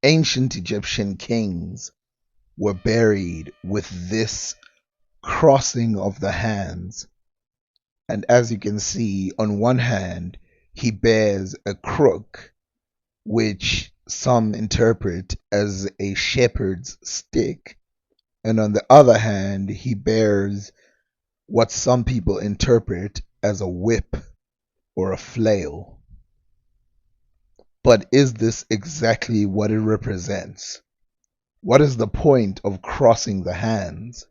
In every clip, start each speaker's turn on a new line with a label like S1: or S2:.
S1: Ancient Egyptian kings were buried with this crossing of the hands. And as you can see, on one hand, he bears a crook, which some interpret as a shepherd's stick. And on the other hand, he bears what some people interpret as a whip or a flail. But is this exactly what it represents? What is the point of crossing the hands?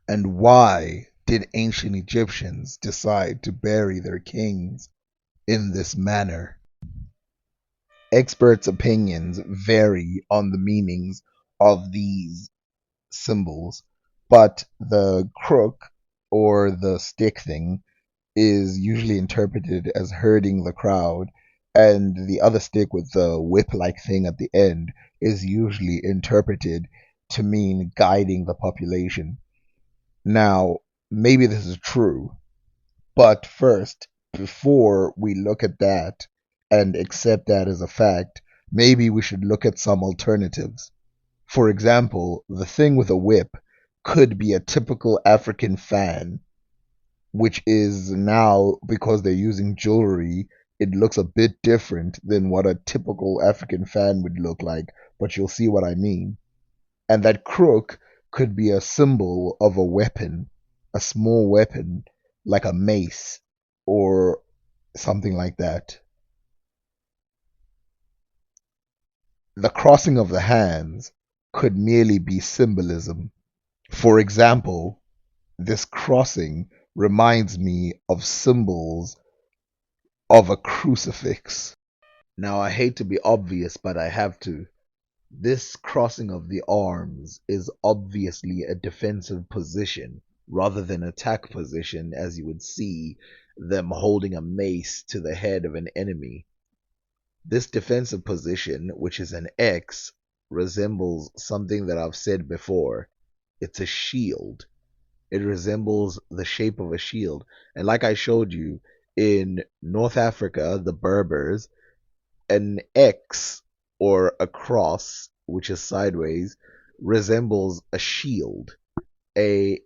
S1: And why did ancient Egyptians decide to bury their kings in this manner? Experts' opinions vary on the meanings of these symbols, but the crook or the stick thing is usually interpreted as herding the crowd, and the other stick with the whip like thing at the end is usually interpreted to mean guiding the population. Now, maybe this is true, but first, before we look at that and accept that as a fact, maybe we should look at some alternatives. For example, the thing with a whip could be a typical African fan, which is now, because they're using jewelry, it looks a bit different than what a typical African fan would look like, but you'll see what I mean. And that crook could be a symbol of a weapon, a small weapon, like a mace or something like that. The crossing of the hands could merely be symbolism. For example, this crossing reminds me of symbols of a crucifix. Now, I hate to be obvious, but I have to. This crossing of the arms is obviously a defensive position rather than attack position, as you would see them holding a mace to the head of an enemy. This defensive position, which is an X, resembles something that I've said before. It's a shield. It resembles the shape of a shield. And like I showed you, in North Africa, the Berbers, an X or a cross, which is sideways, resembles a shield. A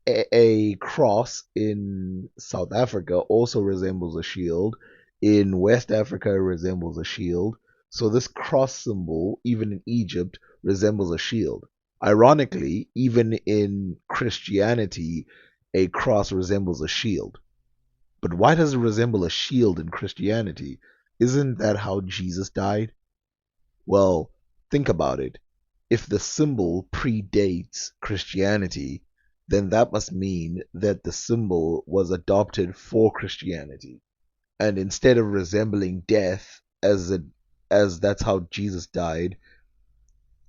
S1: a cross in South Africa also resembles a shield. In West Africa, it resembles a shield. So this cross symbol, even in Egypt, resembles a shield. Ironically, even in Christianity, a cross resembles a shield. But why does it resemble a shield in Christianity? Isn't that how Jesus died? Well, think about it. If the symbol predates Christianity, then that must mean that the symbol was adopted for Christianity. And instead of resembling death as that's how Jesus died,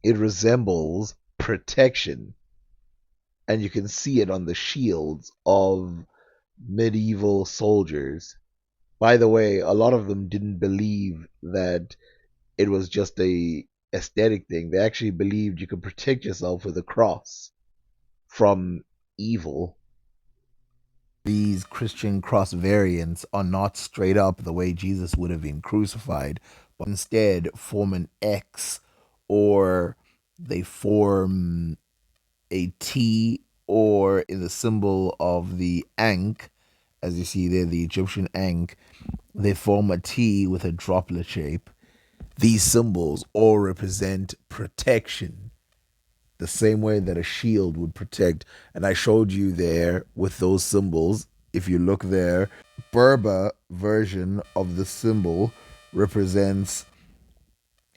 S1: it resembles protection. And you can see it on the shields of medieval soldiers. By the way, a lot of them didn't believe that it was just a aesthetic thing. They actually believed you could protect yourself with a cross from evil. These Christian cross variants are not straight up the way Jesus would have been crucified, but instead form an X, or they form a T, or in the symbol of the Ankh, as you see there, the Egyptian Ankh, they form a T with a droplet shape. These symbols all represent protection, the same way that a shield would protect. And I showed you there with those symbols. If you look there, Berber version of the symbol represents,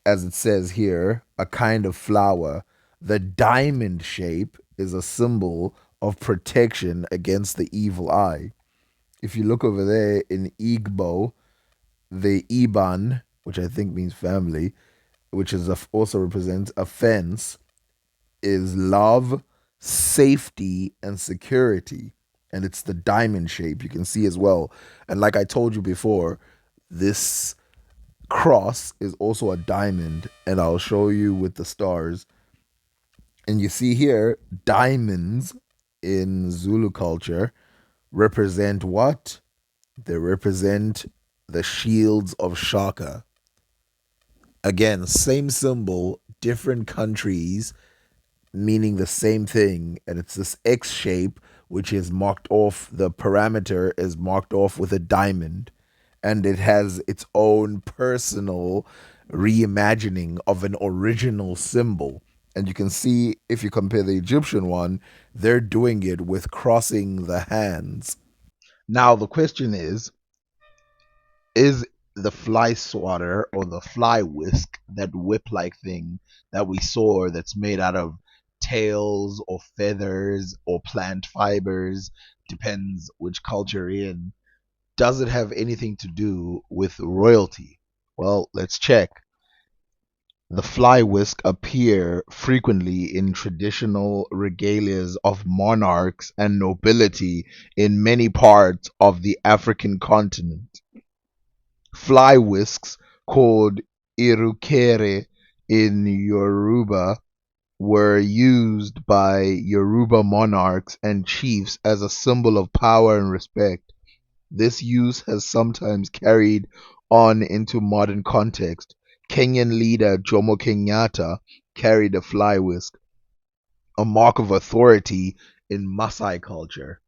S1: as it says here, a kind of flower. The diamond shape is a symbol of protection against the evil eye. If you look over there in Igbo, the Iban, which I think means family, which is also represents a fence, is love, safety, and security. And it's the diamond shape you can see as well. And like I told you before, this cross is also a diamond, and I'll show you with the stars. And you see here, diamonds in Zulu culture represent what? They represent the shields of Shaka. Again, same symbol, different countries, meaning the same thing. And it's this X shape, which is marked off, the parameter is marked off with a diamond. And it has its own personal reimagining of an original symbol. And you can see if you compare the Egyptian one, they're doing it with crossing the hands. Now, the question is the fly swatter or the fly whisk, that whip like thing that we saw that's made out of tails or feathers or plant fibers, depends which culture you're in, does it have anything to do with royalty? Well, let's check. The fly whisk appear frequently in traditional regalias of monarchs and nobility in many parts of the African continent. Fly whisks, called irukere in Yoruba, were used by Yoruba monarchs and chiefs as a symbol of power and respect. This use has sometimes carried on into modern context. Kenyan leader Jomo Kenyatta carried a fly whisk, a mark of authority in Maasai culture.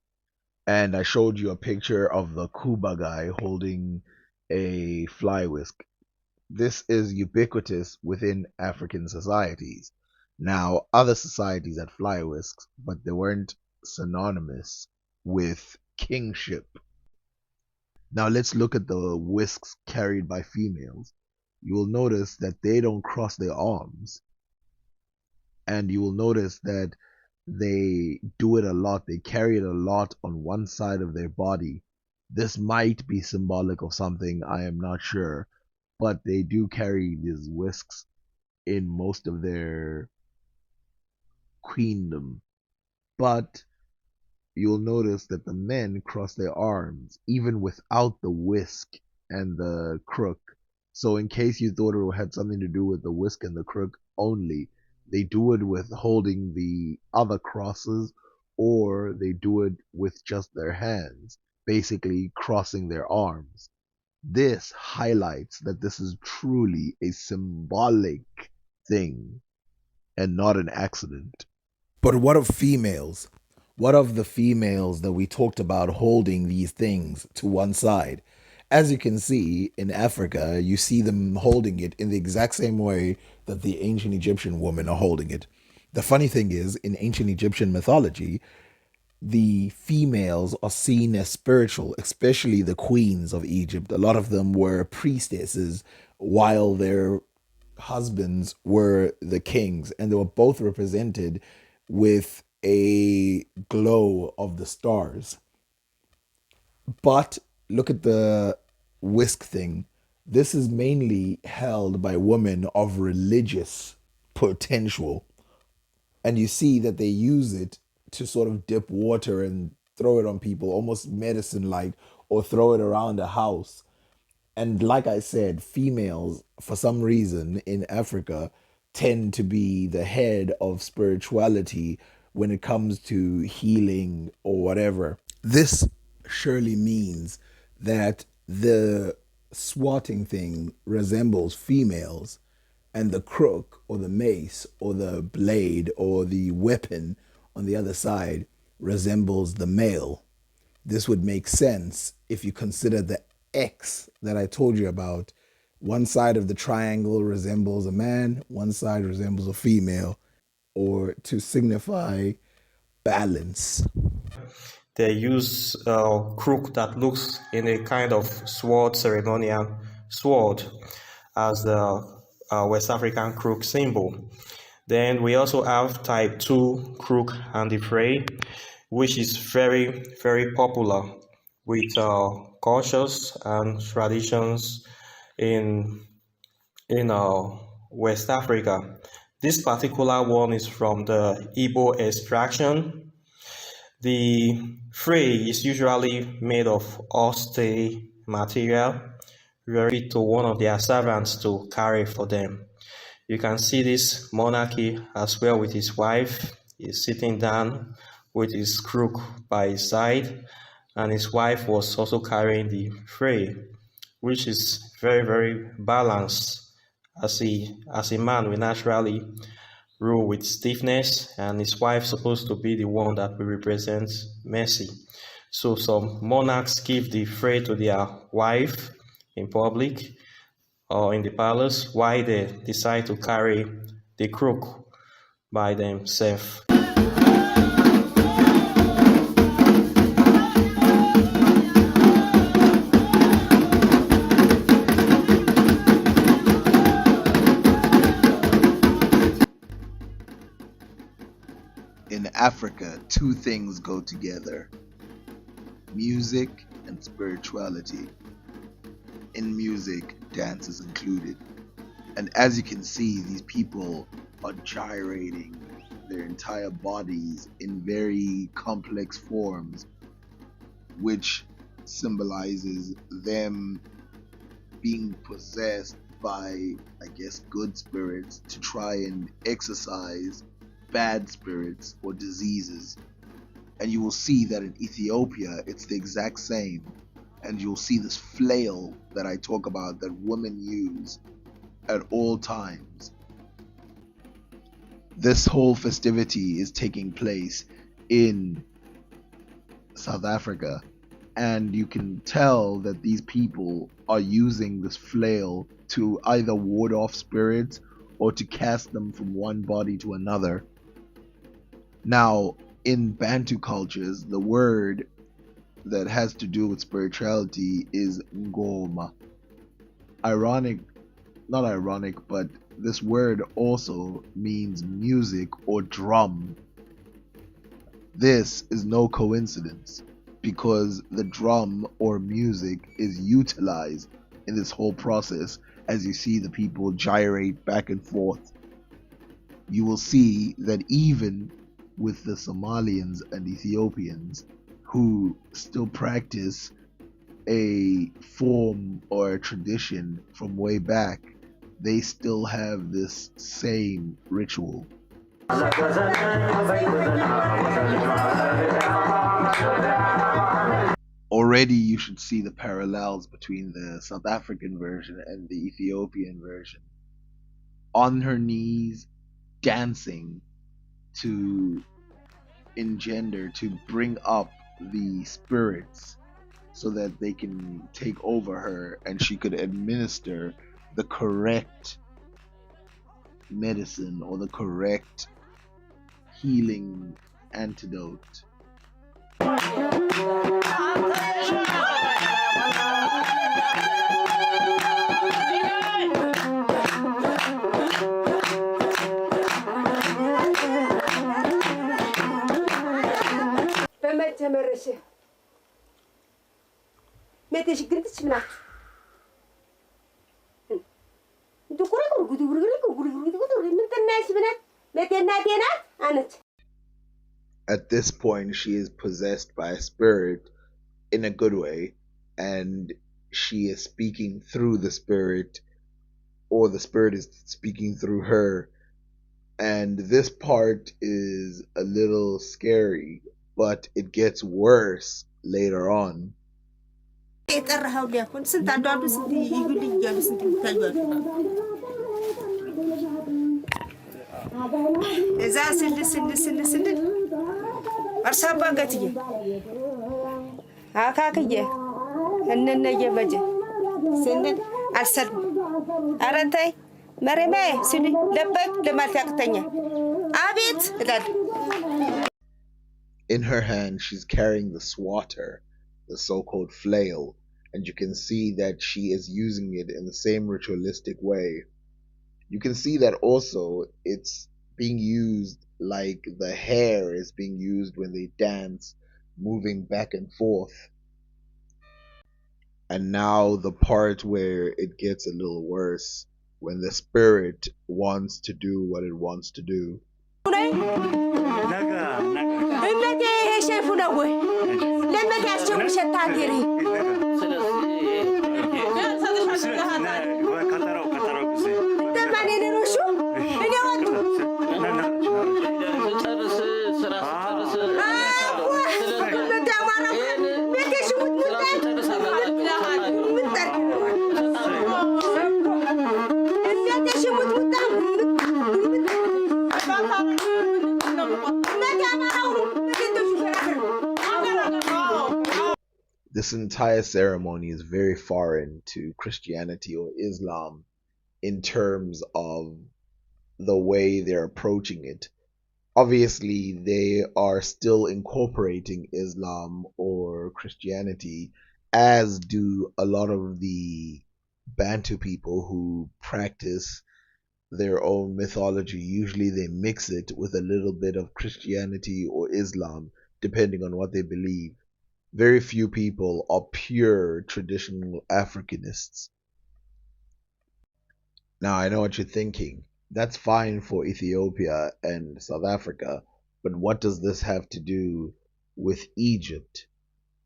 S1: And I showed you a picture of the Kuba guy holding a fly whisk. This is ubiquitous within African societies. Now, other societies had fly whisks, but they weren't synonymous with kingship. Now, let's look at the whisks carried by females. You will notice that they don't cross their arms, and you will notice that they do it a lot. They carry it a lot on one side of their body. This might be symbolic of something, I am not sure, but they do carry these whisks in most of their queendom. But you'll notice that the men cross their arms even without the whisk and the crook. So, in case you thought it had something to do with the whisk and the crook only, they do it with holding the other crosses, or they do it with just their hands, basically crossing their arms. This highlights that this is truly a symbolic thing and not an accident. But what of females? What of the females that we talked about holding these things to one side? As you can see in Africa, you see them holding it in the exact same way that the ancient Egyptian women are holding it. The funny thing is, in ancient Egyptian mythology, the females are seen as spiritual, especially the queens of Egypt. A lot of them were priestesses while their husbands were the kings, and they were both represented with a glow of the stars. But look at the whisk thing. This is mainly held by women of religious potential, and you see that they use it to sort of dip water and throw it on people, almost medicine like, or throw it around a house. And like I said, females, for some reason in Africa, tend to be the head of spirituality when it comes to healing or whatever. This surely means that the swatting thing resembles females, and the crook or the mace or the blade or the weapon on the other side resembles the male. This would make sense if you consider the X that I told you about. One side of the triangle resembles a man, one side resembles a female, or to signify balance.
S2: They use a crook that looks in a kind of sword, ceremonial sword, as the West African crook symbol. Then we also have type 2 crook handy fray, which is very, very popular with cultures and traditions in West Africa. This particular one is from the Igbo extraction. The fray is usually made of austere material, very to one of their servants to carry for them. You can see this monarchy as well with his wife. He's sitting down with his crook by his side, and his wife was also carrying the fray, which is very, very balanced as a man will naturally rule with stiffness, and his wife supposed to be the one that will represent mercy. So some monarchs give the fray to their wife in public or in the palace, while they decide to carry the crook by themselves.
S1: In Africa, two things go together: music and spirituality. In music, dance is included. And as you can see, these people are gyrating their entire bodies in very complex forms, which symbolizes them being possessed by, I guess, good spirits to try and exorcise bad spirits or diseases. And you will see that in Ethiopia, it's the exact same. And you'll see this flail that I talk about that women use at all times. This whole festivity is taking place in South Africa, and you can tell that these people are using this flail to either ward off spirits or to cast them from one body to another. Now, in Bantu cultures, the word that has to do with spirituality is ngoma. Not ironic, but this word also means music or drum. This is no coincidence, because the drum or music is utilized in this whole process. As you see the people gyrate back and forth, you will see that even with the Somalians and Ethiopians who still practice a form or a tradition from way back, they still have this same ritual. Already you should see the parallels between the South African version and the Ethiopian version. On her knees, dancing to engender, to bring up the spirits so that they can take over her and she could administer the correct medicine or the correct healing antidote. At this point, she is possessed by a spirit in a good way, and she is speaking through the spirit, or the spirit is speaking through her. And this part is a little scary, but it gets worse later on. In her hand, she's carrying the swatter, the so-called flail, and you can see that she is using it in the same ritualistic way. You can see that also it's being used like the hair is being used when they dance, moving back and forth. And now the part where it gets a little worse, when the spirit wants to do what it wants to do. This entire ceremony is very foreign to Christianity or Islam in terms of the way they're approaching it. Obviously, they are still incorporating Islam or Christianity, as do a lot of the Bantu people who practice their own mythology. Usually, they mix it with a little bit of Christianity or Islam, depending on what they believe. Very few people are pure traditional Africanists. Now, I know what you're thinking. That's fine for Ethiopia and South Africa, but what does this have to do with Egypt?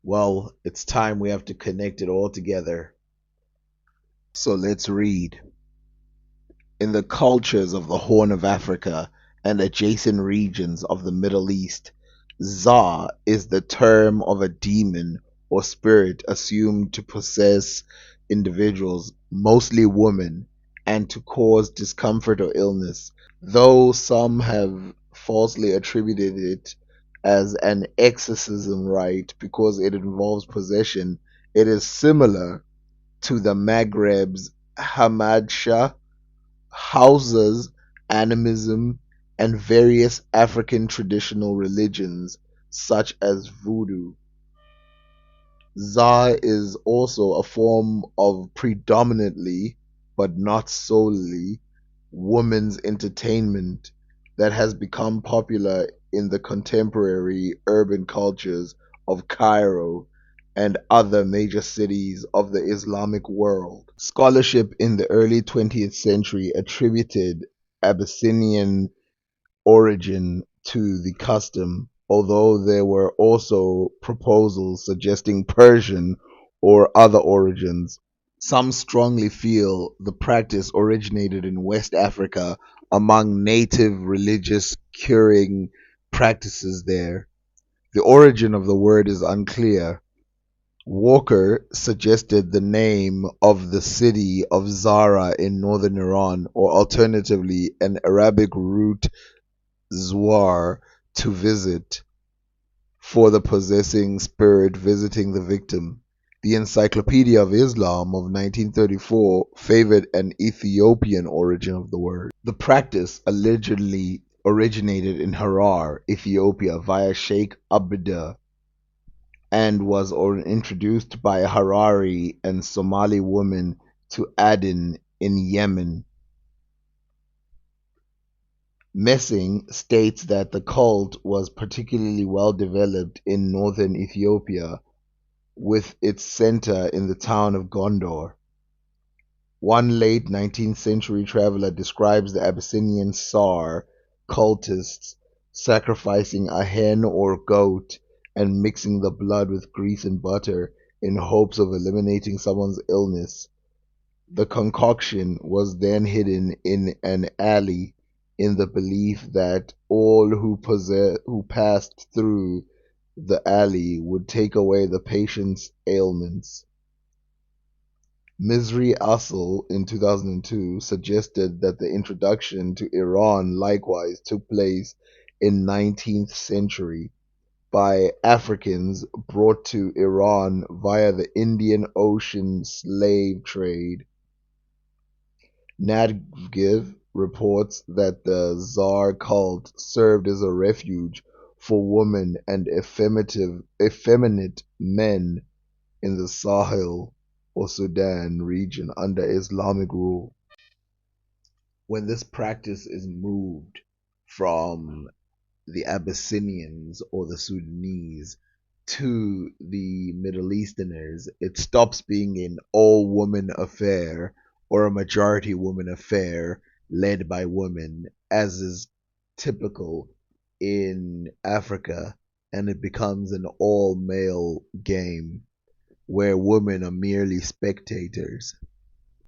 S1: Well, it's time we have to connect it all together. So let's read. In the cultures of the Horn of Africa and adjacent regions of the Middle East, Za is the term of a demon or spirit assumed to possess individuals, mostly women, and to cause discomfort or illness, though some have falsely attributed it as an exorcism rite because it involves possession. It is similar to the Maghreb's Hamadsha houses animism and various African traditional religions such as voodoo. Za is also a form of predominantly, but not solely, women's entertainment that has become popular in the contemporary urban cultures of Cairo and other major cities of the Islamic world. Scholarship in the early 20th century attributed Abyssinian origin to the custom, although there were also proposals suggesting Persian or other origins. Some strongly feel the practice originated in West Africa among native religious curing practices there. The origin of the word is unclear. Walker suggested the name of the city of Zara in northern Iran, or alternatively an Arabic root Zwar, to visit, for the possessing spirit visiting the victim. The Encyclopedia of Islam of 1934 favored an Ethiopian origin of the word. The practice allegedly originated in Harar, Ethiopia, via Sheikh Abda and was introduced by a Harari and Somali woman to Aden in Yemen. Messing states that the cult was particularly well developed in northern Ethiopia, with its center in the town of Gondor. One late 19th century traveler describes the Abyssinian Sar cultists sacrificing a hen or goat and mixing the blood with grease and butter in hopes of eliminating someone's illness. The concoction was then hidden in an alley in the belief that all who passed through the alley would take away the patient's ailments. Mizri Asl in 2002 suggested that the introduction to Iran likewise took place in 19th century by Africans brought to Iran via the Indian Ocean slave trade. Nadgiv reports that the Tsar cult served as a refuge for women and effeminate men in the Sahel or Sudan region under Islamic rule. When this practice is moved from the Abyssinians or the Sudanese to the Middle Easterners, it stops being an all woman affair or a majority woman affair led by women, as is typical in Africa, and it becomes an all male game where women are merely spectators.